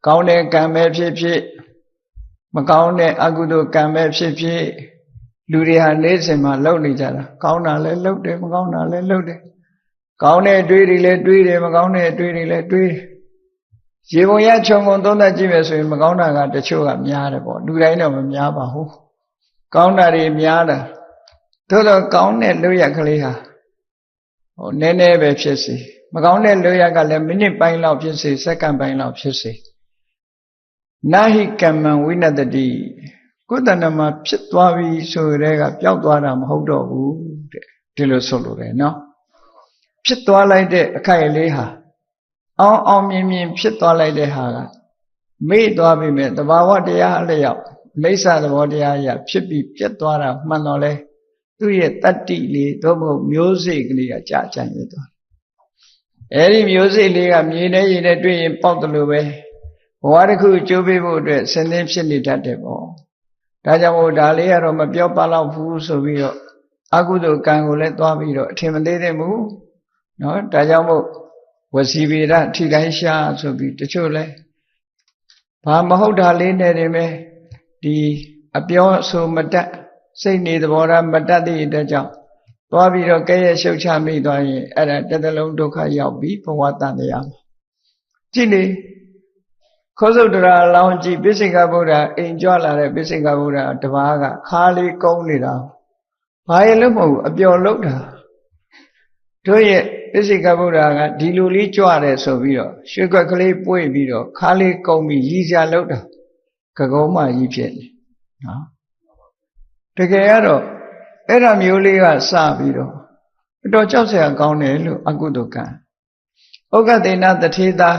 ကောင်းတဲ့ကံပဲဖြစ်ဖြစ်မကောင်းတဲ့အကုသိုလ်ကံပဲဖြစ်ဖြစ်လူတွေဟာနေ့စဉ်မှာလုပ်နေကြတာကောင်းတာလည်းလုပ်တယ်မကောင်းတာလည်းလုပ်တယ်ကောင်းတဲ့အတွေ့တွေလည်းတွေးတယ်မကောင်းတဲ့အတွေ့တွေလည်းတွေးတယ်ရေပုံရခြုံငုံသုံးသပ်ကြည့်မယ်ဆိုရင်မကောင်းတာကတချို့ကများတယ်ပေါ့လူတိုင်းတော့မများပါဘူးကောင်းတာတွေများတာသို့တော့ကောင်းတဲ့လုပ်ရကလေးဟာနည်းနည်းပဲဖြစ်စေမကောင်းတဲ့လုပ်ရကလည်းမိနစ်ပိုင်းလောက်ဖြစ်စေစက္ကန့်ပိုင်းလောက်ဖြစ်စေနာဟိကမ္မံဝိနတတိကိုယ်တဏ္ဍမှာဖြစ်သွားပြီဆိုတဲ့ကပျောက်သွားတာမဟုတ်တော့ဘူးတဲ့ဒီလိုဆိုလိုတယ်နော်ဖြစ်သွားလိုက်တဲ့အခိုက်အလေးဟာအောင်မြင်ဖြစ်သွားလိုက်တဲ့ဟာကမေ့သွားပြီမဲ့တဘာဝတရားအလျောက်မိစ္ဆာသဘောတရားအရာဖြစ်ပြီးပြတ်သွားတာမှန်တော့လဲသူ့ရဲ့တတ္တိလေးသို့မဟုတ်မျိုးစိတ်ကလေးကကြာကြံ့ရသွားအဲဒီမျိုးစိတ်လေးကမြေနဲ့ရေနဲ့တွေ့ရင်ပေါက်တယ်လို့ပဲဘဝတစ်ခုကျိုးပေးဖို့အတွက်ဆင်းသင်းဖြစ်နေတတ်တယ်ပေါ့ဒါကြောင့်မို့ဒါလေးကတော့မပြောပါတော့ဘူးဆိုပြီးတော့အကုသိုလ်ကံကိုလည်းသွားပြီးတော့အထင်မသေးသင့်ဘူးနော်ဒါကြောင့်မို့ဝစီဗေဒထိတိုင်းရှာဆိုပြီးတချို့လဲဘာမဟုတ်တာလေးနဲ့တင်ပဲဒီအပြောဆိုမတတ်စိတ်နေသဘောထားမတတ်တဲ့အတွက်ကြောင့်သွားပြီးတော့ကဲရဲ့ရှုပ်ချမိသွားရင်အဲ့ဒါတစ်သလုံးဒုက္ခရောက်ပြီးဘဝတန်တရားမှာကြည့်လေခောစုတ်တရာလောင်းကြည့်ပိစိကဗုဒ္ဓအိမ်ကြွလာတဲ့ပိစိကဗုဒ္ဓတပါးကခါလေးကုန်းနေတာဘာရဲ့လို့မဟုတ်ဘူးအပျော်လောက်တာတို့ရဲ့ပိစိကဗုဒ္ဓကဒီလိုလေးကြွတယ်ဆိုပြီးတော့ရွှေခွက်ကလေးပွေ့ပြီးတော့ခါလေးကုန်းပြီးရည်စရာလောက်တာကကုံးမကြီးဖြစ်နေနော်တကယ်ကတော့အဲ့ဒါမျိုးလေးကစပြီးတော့အတော်ကြောက်စရာကောင်းတယ်လို့အကုသိုလ်ကံဥက္ကသေနတထေသာ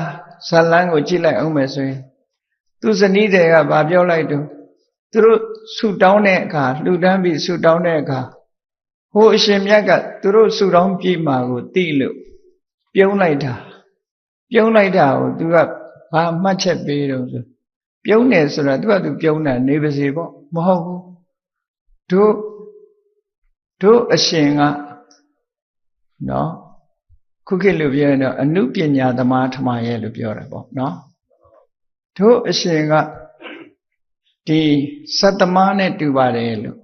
ဇလန်းကိုကြည့်လိုက်အောင်မယ်ဆိုရင်သူဇနီးတွေကဗာပြောလိုက်တော့သူတို့ဆုတောင်းတဲ့အခါလှူဒန်းပြီးဆုတောင်းတဲ့အခါဟိုအရှင်မြတ်ကသူတို့ဆုတောင်းပြီးမှကိုသိလို့ပြုံးလိုက်တာကိုသူကဘာမှတ်ချက်ပေးတော့ဆိုပြုံးတယ်ဆိုတာသူကသူပြုံးတာနေပါစေပေါ့မဟုတ်ဘူးတို့အရှင်ကနော်ခုခေတ်လိုပြောရင်တော့အနုပညာသမားထမရဲ့လို့ပြောတာပေါ့နော်တို့အရှင်ကဒီစတ္တမနဲ့တူပါတယ်လို့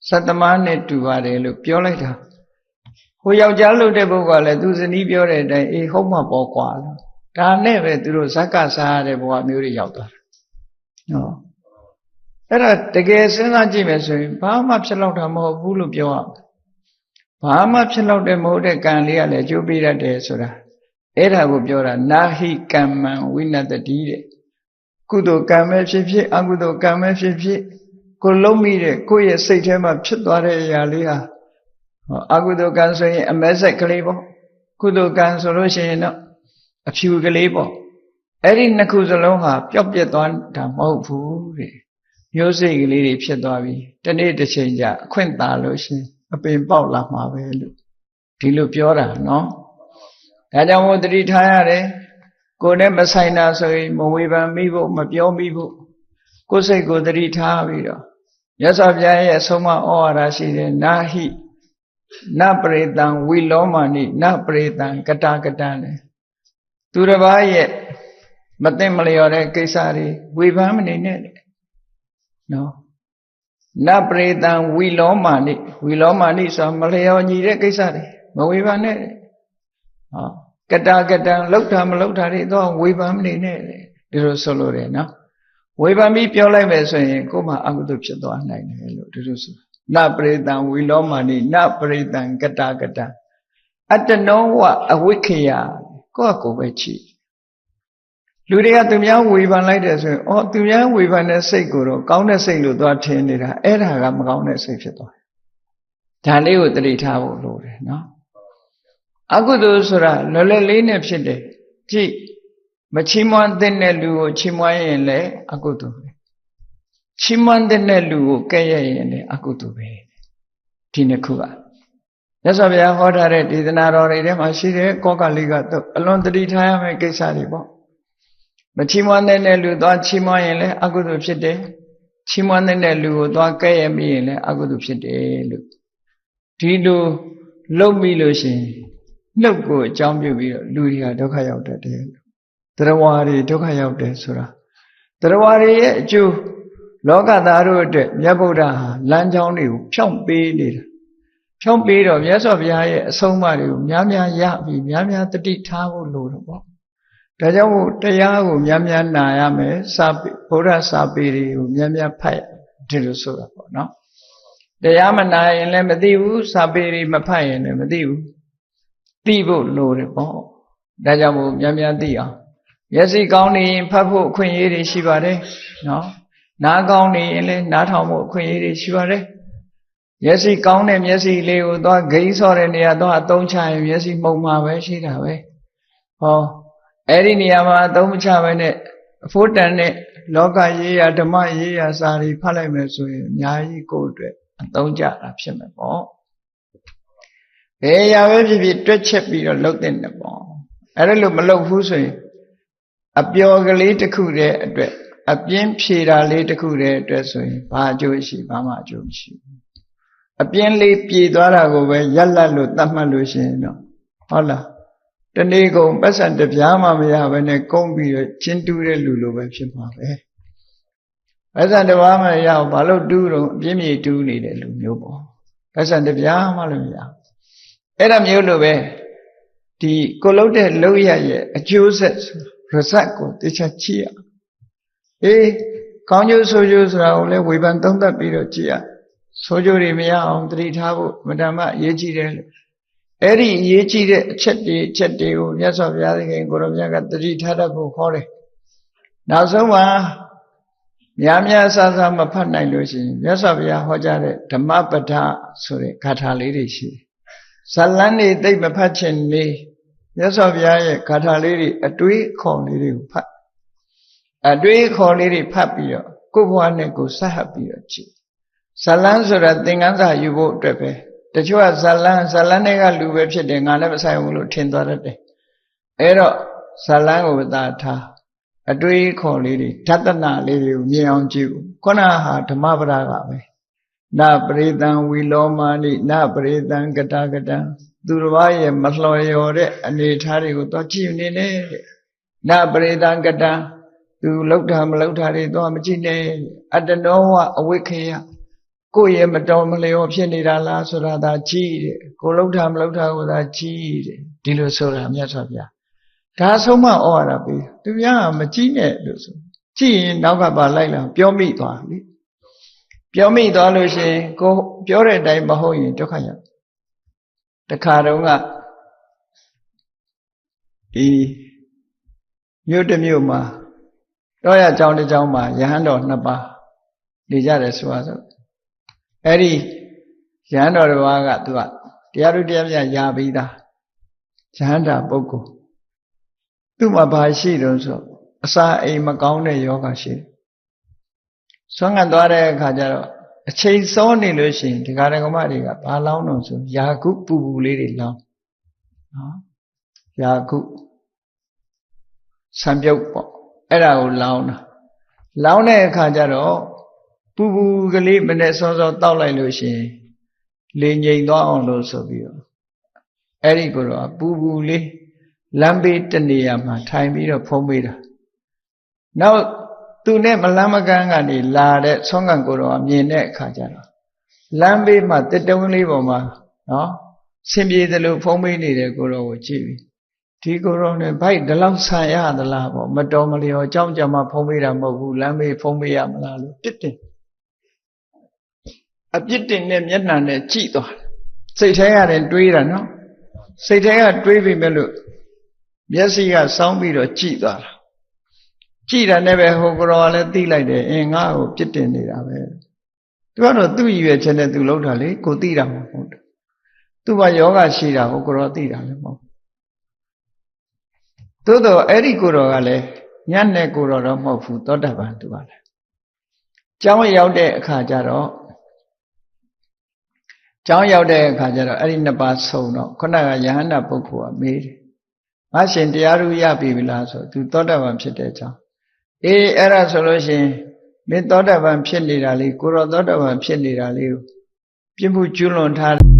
စတ္တမနဲ့တူပါတယ်လို့ပြောလိုက်တာဟိုယောက်ျားလုပ်တဲ့ပုဂ္ဂိုလ်ကလည်းသူဇနီးပြောတဲ့အတိုင်းအေးဟုတ်မှာပေါ့ကွာလို့ဒါနဲ့ပဲသူတို့ဇက်ကစားရတဲ့ဘဝမျိုးတွေရောက်သွားတာနော်အဲ့ဒါတကယ်စဉ်းစားကြည့်မယ်ဆိုရင်ဘာမှဖြစ်လောက်တာမဟုတ်ဘူးလို့ပြောရမယ်ဘာမှဖြစ်လောက်တဲ့မဟုတ်တဲ့ကံလေးကလည်းအကျိုးပေးတတ်တယ်ဆိုတာအဲ့ဒါကိုပြောတာနာဟိကမ္မံဝိနတတိတဲ့ကုသိုလ်ကံပဲဖြစ်ဖြစ်အကုသိုလ်ကံပဲဖြစ်ဖြစ်ကိုလုံးမိတဲ့ကိုယ့်ရဲ့စိတ်ထဲမှာဖြစ်သွားတဲ့အရာလေးဟာအကုသိုလ်ကံဆိုရင်အမဲဆက်ကလေးပေါ့ကုသိုလ်ကံဆိုလို့ရှိရင်တော့အဖြူကလေးပေါ့အဲ့ဒီနှစ်ခုစလုံးဟာပျောက်ပြက်သွားတာမဟုတ်ဘူးတဲ့မျိုးစိတ်ကလေးတွေဖြစ်သွားပြီတနေ့တစ်ချိန်ကျအခွင့်သာလို့ရှိရင်အပင်ပေါက်လာမှာပဲလို့ဒီလိုပြောတာနော်ဒါကြောင့်မို့သတိထားရတယ်ကိုယ်နဲ့မဆိုင်တာဆိုရင်မဝေဖန်မိဖို့မပြောမိဖို့ကိုယ်စိတ်ကိုသတိထားပြီးတော့မြတ်စွာဘုရားရဲ့အဆုံးအမဩဝါဒရှိတယ်နာဟိနပရိတံဝိလောမာနိနပရိတံကတကတံတဲ့သူတစ်ပါးရဲ့မသိမလျော်တဲ့ကိစ္စတွေဝေဖန်မနေနဲ့နော်နပရိတံဝိလောမာနိဆိုမလျော်ညီတဲ့ကိစ္စတွေမဝေဖန်နဲ့ဟောကတကတံလောက်တာမလောက်တာတွေတော့ဝေဖန်မနေနဲ့ဒီလိုဆိုလို့တယ်နော်ဝေဖန်ပြီးပြောလိုက်မယ်ဆိုရင်ကိုယ်မှအကုသိုလ်ဖြစ်သွားနိုင်တယ်လို့ဒီလိုဆိုနပရိတံဝိလောမာနိနပရိတံကတကတံအတ္တနောဝအဝိခယကိုယ့်ကိုယ်ပဲချီလူတွေကသူများဝေဖန်လိုက်တယ်ဆိုရင်သူများဝေဖန်တဲ့စိတ်ကိုတော့ကောင်းတဲ့စိတ်လို့သွားထင်နေတာအဲ့ဒါကမကောင်းတဲ့စိတ်ဖြစ်သွားတယ်ဒါလေးကိုသတိထားဖို့လိုတယ်နော်အကုသိုလ်ဆိုတာလွယ်လွယ်လေးနဲ့ဖြစ်တယ်ကြည့်မချီးမွမ်းတဲ့လူကိုချီးမွမ်းရင်လည်းအကုသိုလ်ပဲချီးမွမ်းတဲ့လူကိုကဲ့ရဲ့ရင်လည်းအကုသိုလ်ပဲဒီနှစ်ခုကမြတ်စွာဘုရားဟောထားတဲ့ဒေသနာတော်တွေထဲမှာရှိတဲ့ကောကလေးကတော့အလွန်သတိထားရမယ့်ကိစ္စတွေပေါ့မချီးမွမ်းတဲ့လူသွားချီးမွမ်းရင်လည်းအကုသိုလ်ဖြစ်တယ်ချီးမွမ်းတဲ့လူကိုသွားကဲ့ရဲ့မိရင်လည်းအကုသိုလ်ဖြစ်တယ်လို့ဒီလိုလုပ်ပြီးလို့ရှိရင်နှုတ်ကိုအကြောင်းပြုပြီးတော့လူတွေကဒုက္ခရောက်တတ်တယ်လို့ တရားဝါတွေဒုက္ခရောက်တယ်ဆိုတာတရားဝါတွေရဲ့အကျိုးလောကသားတို့အတွက်မြတ်ဗုဒ္ဓဟာလမ်းကြောင်းတွေကိုဖြောင့်ပေးနေတာဖြောင့်ပေးတော့မြတ်စွာဘုရားရဲ့အဆုံးအမတွေကိုများများရပြီးများများတတိထားဖို့လိုတော့ပေါ့ဒါကြောင့်မို့တရားကိုများများနာရမယ်စာဗုဒ္ဓစာပေတွေကိုများများဖတ်ဒီလိုဆိုတာပေါ့နော်တရားမနာရင်လည်းမသိဘူးစာပေတွေမဖတ်ရင်လည်းမသိဘူးသိဖို့လိုတယ်ပေါ့ဒါကြောင့်မို့များများသိအောင်မျက်စိကောင်းနေရင်ဖတ်ဖို့အခွင့်အရေးတွေရှိပါတယ်နော်နားကောင်းနေရင်လည်းနားထောင်ဖို့အခွင့်အရေးတွေရှိပါတယ်မျက်စိကောင်းတဲ့မျက်စိလေးကိုသွားဂိမ်းဆော့တဲ့နေရာသွားအသုံးချရင်မျက်စိမှုံမှာပဲရှိတာပဲဟောအဲ့ဒီနေရာမှာအသုံးမချဘဲနဲ့အဖို့တန်တဲ့လောကရေးရာဓမ္မရေးရာစာတွေဖတ်လိုက်မယ်ဆိုရင်အများကြီးကိုယ့်အတွက်အသုံးကျတာဖြစ်မယ်ပေါ့ဘယ်ရာပဲဖြစ်ဖြစ်တွက်ချက်ပြီးတော့လုပ်တဲ့နဲ့ပေါ့အဲ့ဒါလို့မလုပ်ဘူးဆိုရင်အပျော်ကလေးတစ်ခုတည်းအတွက်အပြင်းဖြေတာလေးတစ်ခုတည်းအတွက်ဆိုရင်ဘာအကျိုးရှိဘာမှအကျိုးမရှိဘူးအပြင်းလေးပြေသွားတာကိုပဲရက်လက်လို့သတ်မှတ်လို့ရှိရင်တော့ဟုတ်လားတနေ့ကုန်ပတ်စံတပြားမှမရဘဲနဲ့ကုန်းပြီးတော့ချင်းတူးတဲ့လူလိုပဲဖြစ်မှာပဲပတ်စံတပြားမှရအောင်ဘာလို့တူးတော့အပြင်းပြေတူးနေတဲ့လူမျိုးပေါ့ပတ်စံတပြားမှလည်းမရအဲ့ဒါမျိုးလိုပဲဒီကိုလုံးတဲ့လောက်ရရဲ့အကျိုးဆက်result ကိုသိချကြည့်ရကောင်းကျိုးဆိုးကျိုးဆိုတာကိုလည်းဝေဖန်သုံးသပ်ပြီးတော့ကြည့်ရဆိုးကျိုးတွေမရအောင်သတိထားဖို့မတ္တမအရေးကြီးတယ်အဲ့ဒီအရေးကြီးတဲ့အချက်တွေကိုမြတ်စွာဘုရားသခင်ကိုရောမြတ်ကသတိထားတတ်ဖို့ခေါ်တယ်နောက်ဆုံးမှာများများဆဆမဖတ်နိုင်လို့ရှိရင်မြတ်စွာဘုရားဟောကြားတဲ့ဓမ္မပဒဆိုတဲ့ဂါထာလေးတွေရှိတယ်ဇလန်းတွေသိမဖတ်ချင်လေမြတ်စွာဘုရားရဲ့ဂါထာလေးတွေအတွေးခေါ်လေးတွေကိုဖတ်အတွေးခေါ်လေးတွေဖတ်ပြီးတော့ကိုယ့်ဘဝနဲ့ကိုယ်ဆက်ဟပ်ပြီးတော့ကြည့်ဇလန်းဆိုတာသင်္ကန်းစာယူဖို့အတွက်ပဲတချို့ကဇလန်းတွေကလူပဲဖြစ်တယ်ငါလည်းမဆိုင်ဘူးလို့ထင်သွားတတ်တယ်အဲ့တော့ဇလန်းကိုသာထားအတွေးခေါ်လေးတွေဓတနာလေးတွေကိုမြင်အောင်ကြည့်ခုနဟာဓမ္မပဒကပဲနပရိသံဝီလောမာနိနပရိသံကတကတံသူတစ်ပါးရဲ့မလှော်ရော်တဲ့အနေထားတွေကိုသွားကြည့်နေနဲ့နပရိသံကတံသူလောက်တာမလောက်တာတွေသွားမကြည့်နဲ့အတ္တနောဝအဝိခေယကိုယ့်ရဲ့မတော်မလျော်ဖြစ်နေတာလားဆိုတာသာကြည့်တယ်ကိုလောက်တာမလောက်တာကိုသာကြည့်တယ်ဒီလိုဆိုတာမြတ်စွာဘုရားဒါဆုံးမဩဝါဒပေးသူများကမကြည့်နဲ့လို့ဆိုကြည့်ရင်နောက်ကပါလိုက်လာပြောမိသွားလေပြောမိသွားလို့ရှိရင်ကိုပြောတဲ့အတိုင်းမဟုတ်ရင်ဒုက္ခရောက်တခါတော့ကဒီမြို့တစ်မြို့မှာတော့ရကျောင်းတစ်ကျောင်းမှာယဟန်တော်နှစ်ပါးနေကြတယ်ဆိုတော့အဲ့ဒီယဟန်တော်တစ်ပါးကသူကတရားသူတရားပြရာပြီးသားယဟန်တာပုဂ္ဂိုလ်သူ့မှာဘာရှိတုံးဆိုအစာအိမ်မကောင်းတဲ့ယောဂရှိတယ်ဆွမ်းခံသွားတဲ့အခါကျတော့အချိန်စောနေလို့ရှိရင်ဒီဃာရကမတွေကဘာလောင်းတော့ဆိုယာကုပူပူလေးတွေလောင်းနော်ယာကုဆံပြုတ်ပေါ့အဲ့ဒါကိုလောင်းတာလောင်းတဲ့အခါကျတော့ပူပူကလေးမနဲ့စောစောတောက်လိုက်လို့ရှိရင်လေငြိမ်သွားအောင်လို့ဆိုပြီးတော့အဲ့ဒီကိုတော့ပူပူလေးလမ်းဘေးတနေရာမှာထိုင်ပြီးတော့ဖုံးပေးတာနောက်သူနဲ့မလမ်းမကန်းကနေလာတဲ့ဆွမ်းခံကိုတော့မြင်တဲ့အခါကျတော့လမ်းဘေးမှာတစ်တုံးလေးပေါ်မှာနော်ဆင်ပြေသလိုဖုံးပေးနေတဲ့ကိုတော့ကိုကြည့်ပြီးဒီကိုတော့နဲ့ဗိုက်ဒီလောက်ဆန်ရသလားပေါ့မတော်မလျော်ကြောင်းကြမှာဖုံးပေးတာမဟုတ်ဘူးလမ်းဘေးဖုံးပေးရမလားလို့တစ်တင်အပြစ်တင်နဲ့မျက်နှာနဲ့ကြည့်သွားစိတ်ထဲရတယ်တွေးတာနော်စိတ်ထဲကတွေးပြီမဲ့လို့မျက်စိကစောင်းပြီးတော့ကြည့်သွားတာကြည့်တာနဲ့ပဲဟိုကတော်ကလည်းသိလိုက်တယ်ငါ့ကိုပြစ်တင်နေတာပဲသူကတော့သူ့ရည်ရွယ်ချက်နဲ့သူလုပ်တာလေကိုသိတာမဟုတ်ဘူးသူ့ဘာယောဂရှိတာဟိုကတော်သိတာလည်းမဟုတ်သို့တော့အဲ့ဒီကိုတော်ကလည်းညနဲ့ကိုတော်တော့မဟုတ်ဘူးသောတာပန်သူကလည်းကျောင်းရောက်တဲ့အခါကျတော့အဲ့ဒီနှစ်ပါးဆုံတော့ခုနကယဟန္တာပုဂ္ဂိုလ်ကမေးတယ်ငါရှင်တရားသူရပြီလားဆိုသူသောတာပန်ဖြစ်တဲ့ကြောင်းအဲ့ဒါဆိုလို့ရှိရင်မင်းသောတာပန်ဖြစ်နေတာလေးကိုရောသောတာပန်ဖြစ်နေတာလေးကိုပြစ်မှုကျွလွန်ထား